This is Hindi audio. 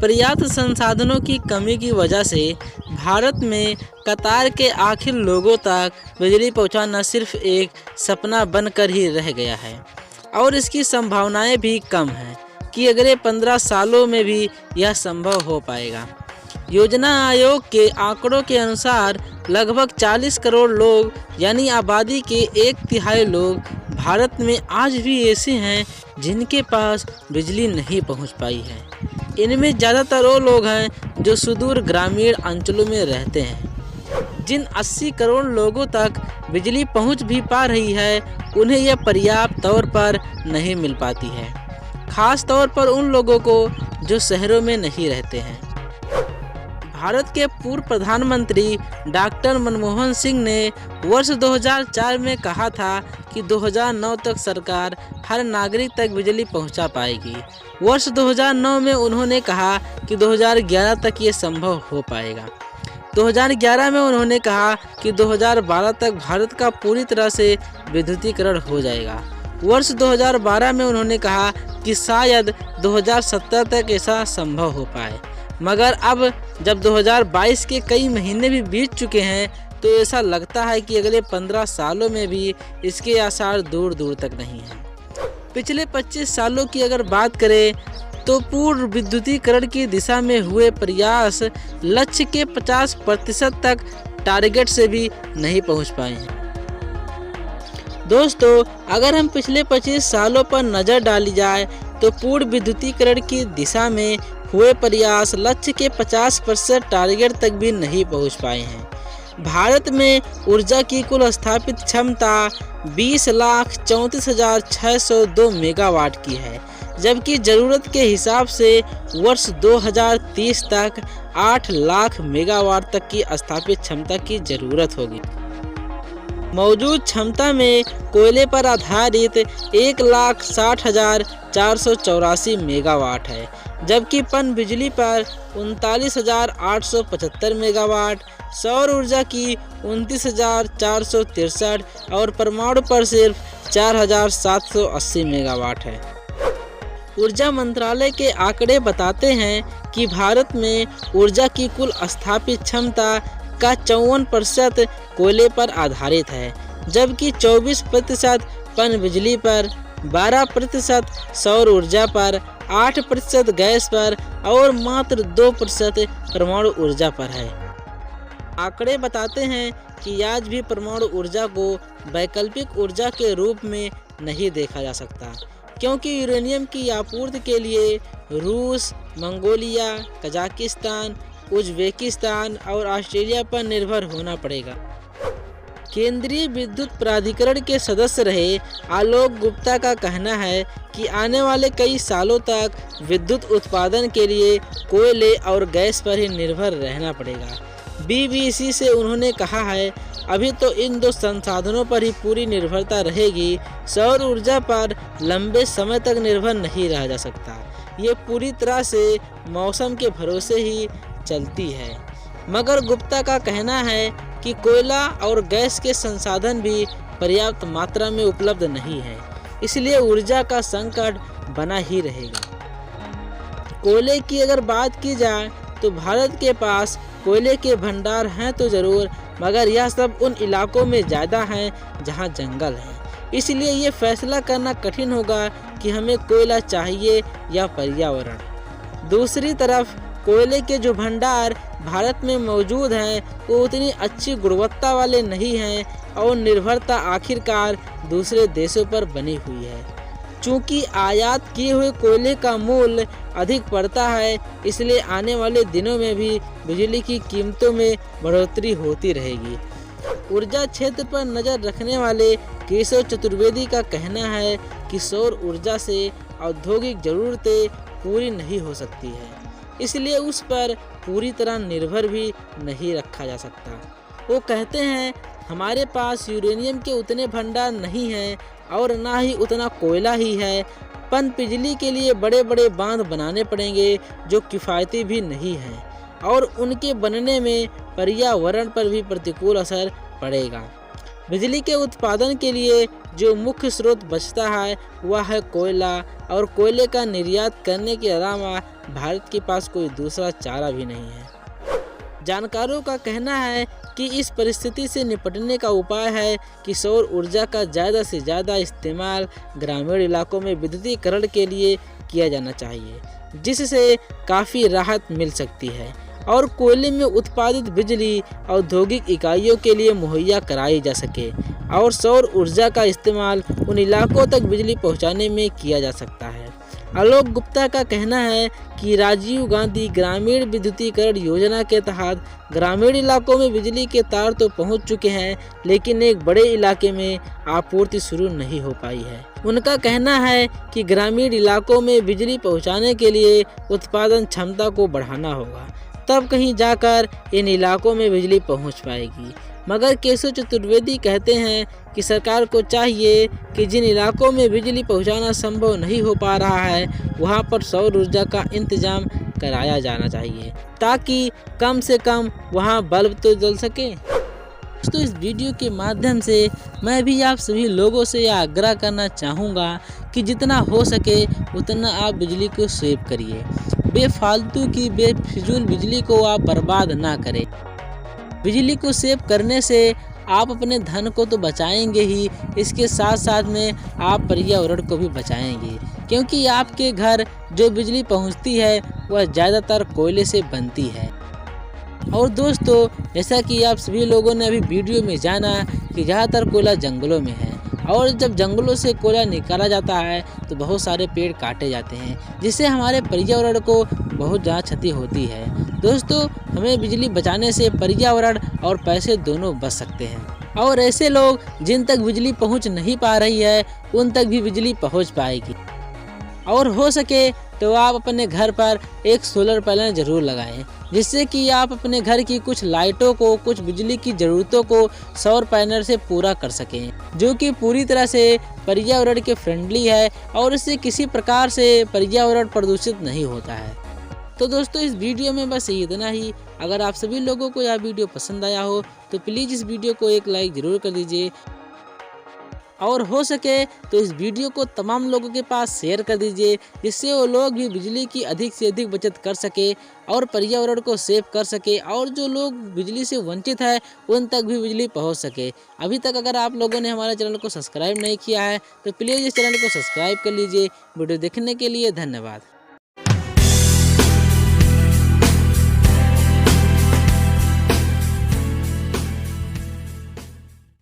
पर्याप्त संसाधनों की कमी की वजह से भारत में कतार के आखिर लोगों तक बिजली पहुंचाना सिर्फ एक सपना बनकर ही रह गया है और इसकी संभावनाएं भी कम हैं कि अगले 15 सालों में भी यह संभव हो पाएगा। योजना आयोग के आंकड़ों के अनुसार लगभग 40 करोड़ लोग यानी आबादी के 1/3 लोग भारत में आज भी ऐसे हैं जिनके पास बिजली नहीं पहुंच पाई है। इनमें ज़्यादातर वो लोग हैं जो सुदूर ग्रामीण अंचलों में रहते हैं। जिन 80 करोड़ लोगों तक बिजली पहुंच भी पा रही है उन्हें यह पर्याप्त तौर पर नहीं मिल पाती है, खास तौर पर उन लोगों को जो शहरों में नहीं रहते हैं। भारत के पूर्व प्रधानमंत्री डॉक्टर मनमोहन सिंह ने वर्ष 2004 में कहा था कि 2009 तक सरकार हर नागरिक तक बिजली पहुंचा पाएगी। वर्ष 2009 में उन्होंने कहा कि 2011 तक ये संभव हो पाएगा। 2011 में उन्होंने कहा कि 2012 तक भारत का पूरी तरह से विद्युतीकरण हो जाएगा। वर्ष 2012 में उन्होंने कहा कि शायद 2017 तक ऐसा संभव हो पाए, मगर अब जब 2022 के कई महीने भी बीत चुके हैं तो ऐसा लगता है कि अगले 15 सालों में भी इसके आसार दूर दूर तक नहीं हैं। पिछले 25 सालों की अगर बात करें तो पूर्ण विद्युतीकरण की दिशा में हुए प्रयास लक्ष्य के 50% तक टारगेट से भी नहीं पहुंच पाए हैं। दोस्तों, अगर हम पिछले 25 सालों पर नज़र डाली जाए तो पूर्ण विद्युतीकरण की दिशा में हुए प्रयास लक्ष्य के 50% टारगेट तक भी नहीं पहुंच पाए हैं। भारत में ऊर्जा की कुल स्थापित क्षमता 20,34,602 मेगावाट की है, जबकि ज़रूरत के हिसाब से वर्ष 2030 तक 8 लाख मेगावाट तक की स्थापित क्षमता की ज़रूरत होगी। मौजूद क्षमता में कोयले पर आधारित 1,60,484 मेगावाट है, जबकि पन बिजली पर 39,875 मेगावाट, सौर ऊर्जा की 29,463 और परमाणु पर सिर्फ 4,780 मेगावाट है। ऊर्जा मंत्रालय के आंकड़े बताते हैं कि भारत में ऊर्जा की कुल स्थापित क्षमता का 54% कोयले पर आधारित है, जबकि 24% पन बिजली पर, 12% सौर ऊर्जा पर, 8% गैस पर और मात्र 2% परमाणु ऊर्जा पर है। आंकड़े बताते हैं कि आज भी परमाणु ऊर्जा को वैकल्पिक ऊर्जा के रूप में नहीं देखा जा सकता, क्योंकि यूरेनियम की आपूर्ति के लिए रूस, मंगोलिया, कजाकिस्तान, उज़्बेकिस्तान और ऑस्ट्रेलिया पर निर्भर होना पड़ेगा। केंद्रीय विद्युत प्राधिकरण के सदस्य रहे आलोक गुप्ता का कहना है कि आने वाले कई सालों तक विद्युत उत्पादन के लिए कोयले और गैस पर ही निर्भर रहना पड़ेगा। BBC से उन्होंने कहा है, अभी तो इन दो संसाधनों पर ही पूरी निर्भरता रहेगी। सौर ऊर्जा पर लंबे समय तक निर्भर नहीं रहा जा सकता। ये पूरी तरह से मौसम के भरोसे ही चलती है। मगर गुप्ता का कहना है कि कोयला और गैस के संसाधन भी पर्याप्त मात्रा में उपलब्ध नहीं है, इसलिए ऊर्जा का संकट बना ही रहेगा। कोयले की अगर बात की जाए तो भारत के पास कोयले के भंडार हैं तो ज़रूर, मगर यह सब उन इलाकों में ज़्यादा हैं जहां जंगल है। इसलिए ये फैसला करना कठिन होगा कि हमें कोयला चाहिए या पर्यावरण। दूसरी तरफ कोयले के जो भंडार भारत में मौजूद हैं वो उतनी अच्छी गुणवत्ता वाले नहीं हैं और निर्भरता आखिरकार दूसरे देशों पर बनी हुई है। चूँकि आयात किए हुए कोयले का मूल्य अधिक पड़ता है, इसलिए आने वाले दिनों में भी बिजली की कीमतों में बढ़ोतरी होती रहेगी। ऊर्जा क्षेत्र पर नज़र रखने वाले केशव चतुर्वेदी का कहना है कि सौर ऊर्जा से औद्योगिक ज़रूरतें पूरी नहीं हो सकती है, इसलिए उस पर पूरी तरह निर्भर भी नहीं रखा जा सकता। वो कहते हैं, हमारे पास यूरेनियम के उतने भंडार नहीं हैं और ना ही उतना कोयला ही है। पन बिजली के लिए बड़े बड़े बांध बनाने पड़ेंगे जो किफ़ायती भी नहीं हैं और उनके बनने में पर्यावरण पर भी प्रतिकूल असर पड़ेगा। बिजली के उत्पादन के लिए जो मुख्य स्रोत बचता है वह है कोयला, और कोयले का निर्यात करने के अलावा भारत के पास कोई दूसरा चारा भी नहीं है। जानकारों का कहना है कि इस परिस्थिति से निपटने का उपाय है कि सौर ऊर्जा का ज़्यादा से ज़्यादा इस्तेमाल ग्रामीण इलाकों में विद्युतीकरण के लिए किया जाना चाहिए, जिससे काफ़ी राहत मिल सकती है और कोयले में उत्पादित बिजली औद्योगिक इकाइयों के लिए मुहैया कराई जा सके, और सौर ऊर्जा का इस्तेमाल उन इलाकों तक बिजली पहुंचाने में किया जा सकता है। आलोक गुप्ता का कहना है कि राजीव गांधी ग्रामीण विद्युतीकरण योजना के तहत ग्रामीण इलाकों में बिजली के तार तो पहुंच चुके हैं, लेकिन एक बड़े इलाके में आपूर्ति शुरू नहीं हो पाई है। उनका कहना है कि ग्रामीण इलाकों में बिजली पहुंचाने के लिए उत्पादन क्षमता को बढ़ाना होगा, तब कहीं जाकर इन इलाकों में बिजली पहुंच पाएगी। मगर केशव चतुर्वेदी कहते हैं कि सरकार को चाहिए कि जिन इलाकों में बिजली पहुंचाना संभव नहीं हो पा रहा है वहां पर सौर ऊर्जा का इंतजाम कराया जाना चाहिए, ताकि कम से कम वहां बल्ब तो जल सके। दोस्तों, इस वीडियो के माध्यम से मैं भी आप सभी लोगों से यह आग्रह करना चाहूँगा कि जितना हो सके उतना आप बिजली को सेव करिए। बेफालतू की बेफिजूल बिजली को आप बर्बाद ना करें। बिजली को सेव करने से आप अपने धन को तो बचाएंगे ही, इसके साथ साथ में आप पर्यावरण को भी बचाएंगे, क्योंकि आपके घर जो बिजली पहुंचती है वह ज़्यादातर कोयले से बनती है। और दोस्तों, जैसा कि आप सभी लोगों ने अभी वीडियो में जाना कि ज़्यादातर कोयला जंगलों में है, और जब जंगलों से कोयला निकाला जाता है तो बहुत सारे पेड़ काटे जाते हैं, जिससे हमारे पर्यावरण को बहुत ज़्यादा क्षति होती है। दोस्तों, हमें बिजली बचाने से पर्यावरण और पैसे दोनों बच सकते हैं, और ऐसे लोग जिन तक बिजली पहुंच नहीं पा रही है उन तक भी बिजली पहुंच पाएगी। और हो सके तो आप अपने घर पर एक सोलर पैनल जरूर लगाएं, जिससे कि आप अपने घर की कुछ लाइटों को, कुछ बिजली की ज़रूरतों को सौर पैनल से पूरा कर सकें, जो कि पूरी तरह से पर्यावरण के फ्रेंडली है और इससे किसी प्रकार से पर्यावरण प्रदूषित नहीं होता है। तो दोस्तों, इस वीडियो में बस इतना ही। अगर आप सभी लोगों को यह वीडियो पसंद आया हो तो प्लीज़ इस वीडियो को एक लाइक ज़रूर कर दीजिए, और हो सके तो इस वीडियो को तमाम लोगों के पास शेयर कर दीजिए, जिससे वो लोग भी बिजली की अधिक से अधिक बचत कर सके और पर्यावरण को सेव कर सके, और जो लोग बिजली से वंचित है उन तक भी बिजली पहुंच सके। अभी तक अगर आप लोगों ने हमारे चैनल को सब्सक्राइब नहीं किया है तो प्लीज़ इस चैनल को सब्सक्राइब कर लीजिए। वीडियो देखने के लिए धन्यवाद।